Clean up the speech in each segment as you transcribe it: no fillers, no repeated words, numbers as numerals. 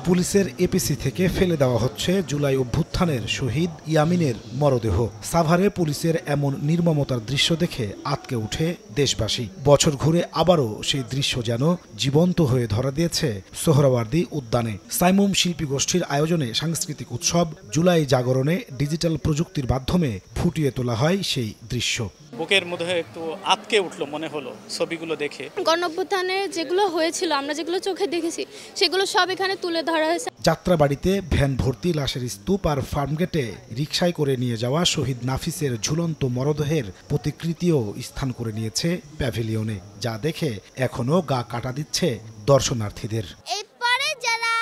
পুলিশের এপিসি থেকে ফেলে দেওয়া হচ্ছে জুলাই অভ্যুত্থানের শহীদ ইয়ামিনের মরদেহ। সাভারে পুলিশের এমন নির্মমতার দৃশ্য দেখে আঁতকে উঠে দেশবাসী। বছর ঘুরে আবারও সেই দৃশ্য যেন জীবন্ত হয়ে ধরা দিয়েছে সোহরাওয়ার্দী উদ্যানে। সাইমুম শিল্পী গোষ্ঠীর আয়োজনে সাংস্কৃতিক উৎসব জুলাই জাগরণে ডিজিটাল প্রযুক্তির মাধ্যমে ফুটিয়ে তোলা হয় সেই দৃশ্য। বুকের মধ্যে একটু আটকে উঠলো মনে হলো ছবিগুলো দেখে। গণঅভ্যুত্থানে যেগুলো হয়েছিল, আমরা যেগুলো চোখে দেখেছি, সেগুলো সব এখানে তুলে ধরা হয়েছে। যাত্রাবাড়িতে ভ্যান ভর্তি লাশের স্তূপ আর ফার্মগেটে রিকশায় করে নিয়ে যাওয়া শহীদ নাফিসের ঝুলন্ত মরদেহের প্রতিকৃতিও স্থান করে নিয়েছে প্যাভিলিয়নে, যা দেখে এখনো গা কাটা দিচ্ছে দর্শনার্থীদের। এরপরে যারা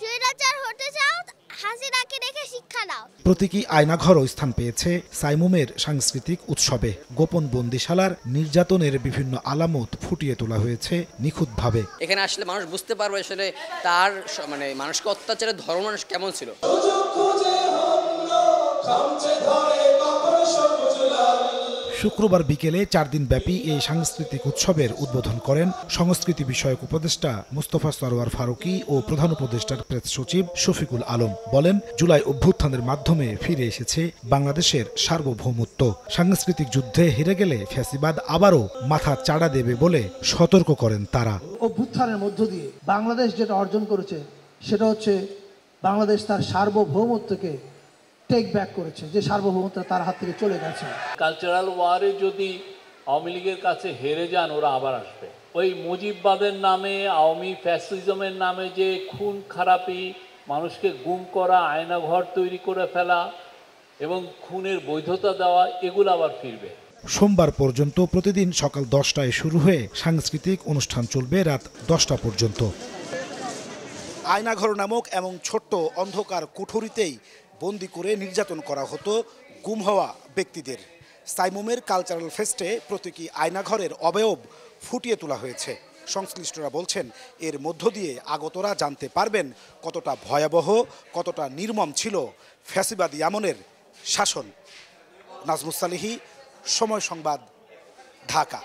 স্বৈরাচার হতে চাও, হাসিনাকে দেখে শিক্ষা নাও। প্রতীকী আয়নাঘরও স্থান পেয়েছে সাইমুমের সাংস্কৃতিক উৎসবে। গোপন বন্দিশালার নির্যাতনের বিভিন্ন আলামত ফুটিয়ে তোলা হয়েছে নিখুঁতভাবে। এখানে আসলে মানুষ বুঝতে পারবে আসলে তার মানুষকে অত্যাচারের ধর্ম মানুষ কেমন ছিল। শুক্রবার বিকেলে 4 দিন ব্যাপী এই সাংস্কৃতিক উৎসবের উদ্বোধন করেন সংস্কৃতি বিষয়ক উপদেষ্টা মুস্তফা সরোয়ার ফারুকী ও প্রধান উপদেষ্টার প্রেস সচিব শফিকুল আলম। বলেন, জুলাই অভ্যুত্থানের মাধ্যমে ফিরে এসেছে বাংলাদেশের সার্বভৌমত্ব। সাংস্কৃতিক যুদ্ধে হেরে গেলে ফ্যাসিবাদ আবারও মাথা চাড়া দেবে বলে সতর্ক করেন তারা। অভ্যুত্থানের মধ্য দিয়ে বাংলাদেশ যেটা অর্জন করেছে সেটা হচ্ছে বাংলাদেশ তার সার্বভৌমত্বকে টেক ব্যাক করেছে, যে সার্বভৌমত্ব তার হাত থেকে চলে গেছে। কালচারাল ওয়ারে যদি আওয়ামী লীগের কাছে হেরে যান, ওরা আবার আসবে। ওই মুজিববাদের নামে, আওয়ামী ফ্যাসিজমের নামে যে খুন খারাপি, মানুষকে গুম করা, আয়নাঘর তৈরি করে ফেলা এবং খুনের বৈধতা দেওয়া, এগুলো আবার ফিরবে। সোমবার পর্যন্ত প্রতিদিন সকাল 10টায় শুরু হয়ে সাংস্কৃতিক অনুষ্ঠান চলবে রাত 10টা পর্যন্ত। আয়নাঘর নামক এমন ছোট্ট অন্ধকার কুঠুরিতেই বন্দি করে নির্যাতন করা হতো গুম হওয়া ব্যক্তিদের। সাইমুমের কালচারাল ফেস্টে প্রতীকী আয়নাঘরের অবয়ব ফুটিয়ে তোলা হয়েছে। সংশ্লিষ্টরা বলছেন, এর মধ্য দিয়ে আগতরা জানতে পারবেন কতটা ভয়াবহ, কতটা নির্মম ছিল ফ্যাসিবাদী আমলের শাসন। নাজমুস সালিহি, সময় সংবাদ, ঢাকা।